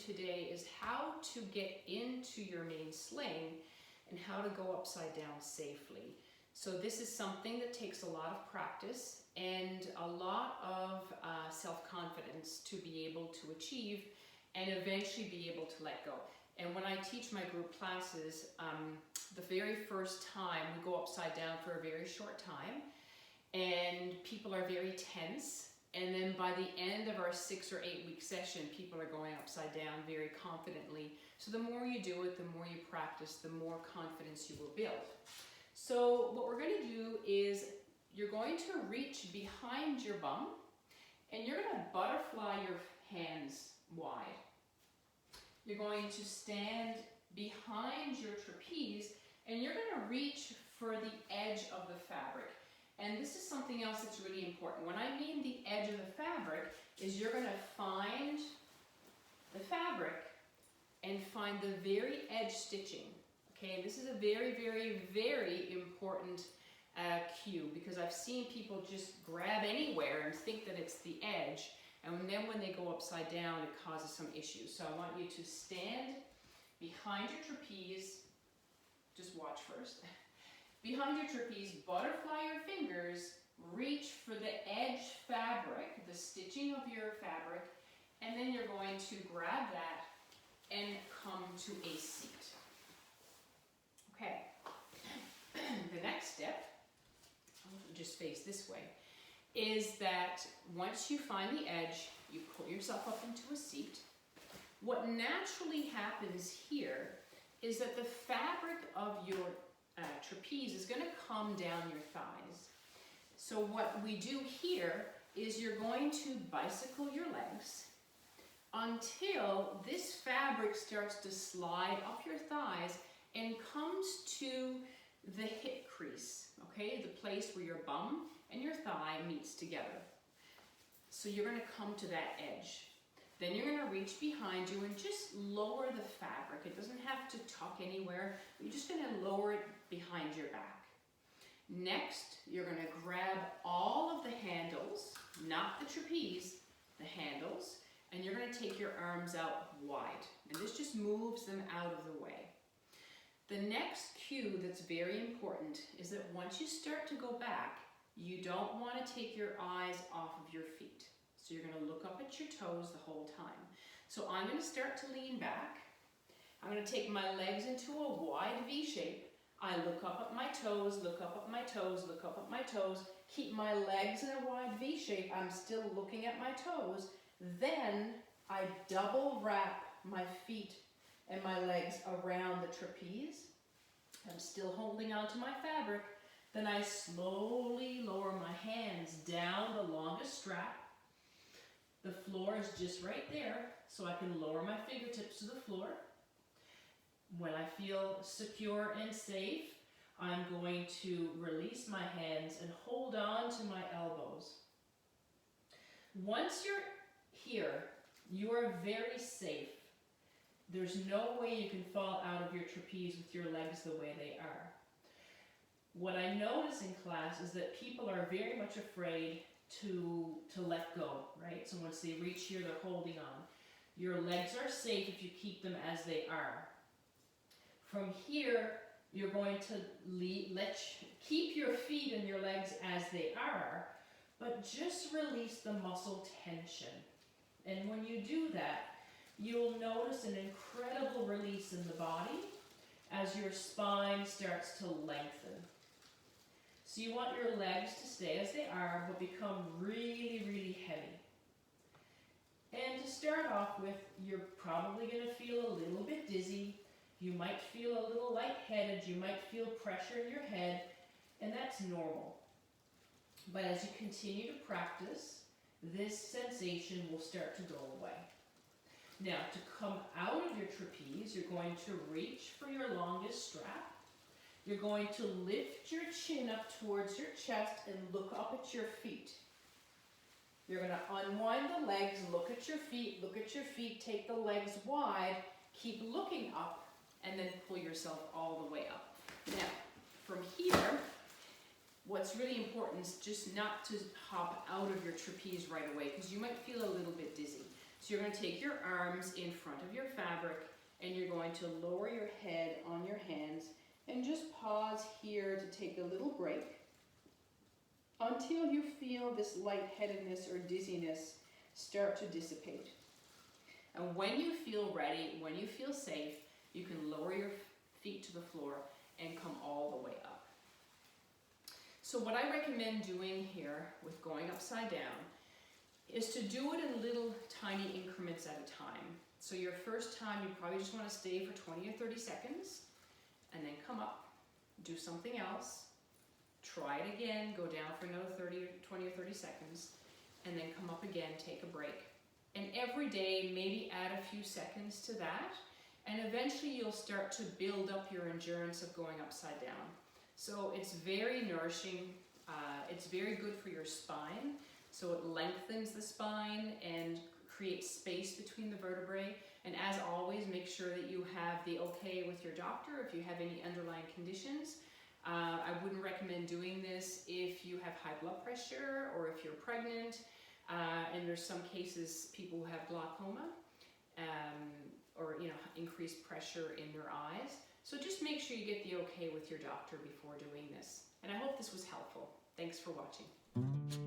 today is how to get into your main sling and how to go upside down safely. So this is something that takes a lot of practice and a lot of self-confidence to be able to achieve and eventually be able to let go. And when I teach my group classes, the very first time we go upside down for a very short time and people are very tense. And then by the end of our 6 or 8 week session, people are going upside down very confidently. So the more you do it, the more you practice, the more confidence you will build. So what we're going to do is you're going to reach behind your bum and you're going to butterfly your hands wide. You're going to stand behind your trapeze and you're going to reach for the edge of the fabric. And this is something else that's really important. When I mean the edge of the fabric is you're going to find the fabric and find the very edge stitching. Okay, this is a very, very, very important cue because I've seen people just grab anywhere and think that it's the edge. And then when they go upside down, it causes some issues. So I want you to stand behind your trapeze. Just watch first. Behind your trapeze, butterfly your fingers, reach for the edge fabric, the stitching of your fabric, and then you're going to grab that and come to a seat. Okay, the next step, I'll just face this way, is that once you find the edge, you pull yourself up into a seat. What naturally happens here is that the fabric of your trapeze is going to come down your thighs. So what we do here is you're going to bicycle your legs until this fabric starts to slide up your thighs and comes to the hip crease, okay, the place where your bum and your thigh meets together. So you're going to come to that edge. Then you're going to reach behind you and just lower the fabric. It doesn't have to tuck anywhere. You're just going to lower it behind your back. Next, you're going to grab all of the handles, not the trapeze, the handles, and you're going to take your arms out wide. And this just moves them out of the way. The next cue that's very important is that once you start to go back, you don't want to take your eyes off of your feet. So you're going to look up at your toes the whole time. So I'm going to start to lean back. I'm going to take my legs into a wide V shape. I look up at my toes, look up at my toes, look up at my toes. Keep my legs in a wide V shape. I'm still looking at my toes. Then I double wrap my feet and my legs around the trapeze. I'm still holding onto my fabric. Then I slowly lower my hands down the longest strap. The floor is just right there, so I can lower my fingertips to the floor. When I feel secure and safe, I'm going to release my hands and hold on to my elbows. Once you're here, you are very safe. There's no way you can fall out of your trapeze with your legs the way they are. What I notice in class is that people are very much afraid to let go, right? So once they reach here, they're holding on. Your legs are safe if you keep them as they are. From here, you're going to keep your feet and your legs as they are, but just release the muscle tension. And when you do that, you'll notice an incredible release in the body as your spine starts to lengthen. So you want your legs to stay as they are, but become really, really heavy. And to start off with, you're probably going to feel a little bit dizzy. You might feel a little lightheaded. You might feel pressure in your head, and that's normal. But as you continue to practice, this sensation will start to go away. Now, to come out of your trapeze, you're going to reach for your longest strap. You're going to lift your chin up towards your chest and look up at your feet. You're going to unwind the legs, look at your feet, take the legs wide, keep looking up, and then pull yourself all the way up. Now, from here, what's really important is just not to hop out of your trapeze right away because you might feel a little bit dizzy. So you're going to take your arms in front of your fabric and you're going to lower your head on your hands and just pause here to take a little break until you feel this lightheadedness or dizziness start to dissipate. And when you feel ready, when you feel safe, you can lower your feet to the floor and come all the way up. So what I recommend doing here with going upside down is to do it in little tiny increments at a time. So your first time, you probably just want to stay for 20 or 30 seconds and then come up, do something else, try it again, go down for another 20 or 30 seconds, and then come up again, take a break. And every day, maybe add a few seconds to that, and eventually you'll start to build up your endurance of going upside down. So it's very nourishing, it's very good for your spine, so it lengthens the spine and creates space between the vertebrae. And as always, make sure that you have the okay with your doctor if you have any underlying conditions. I wouldn't recommend doing this if you have high blood pressure or if you're pregnant. And there's some cases people who have glaucoma or increased pressure in their eyes. So just make sure you get the okay with your doctor before doing this. And I hope this was helpful. Thanks for watching.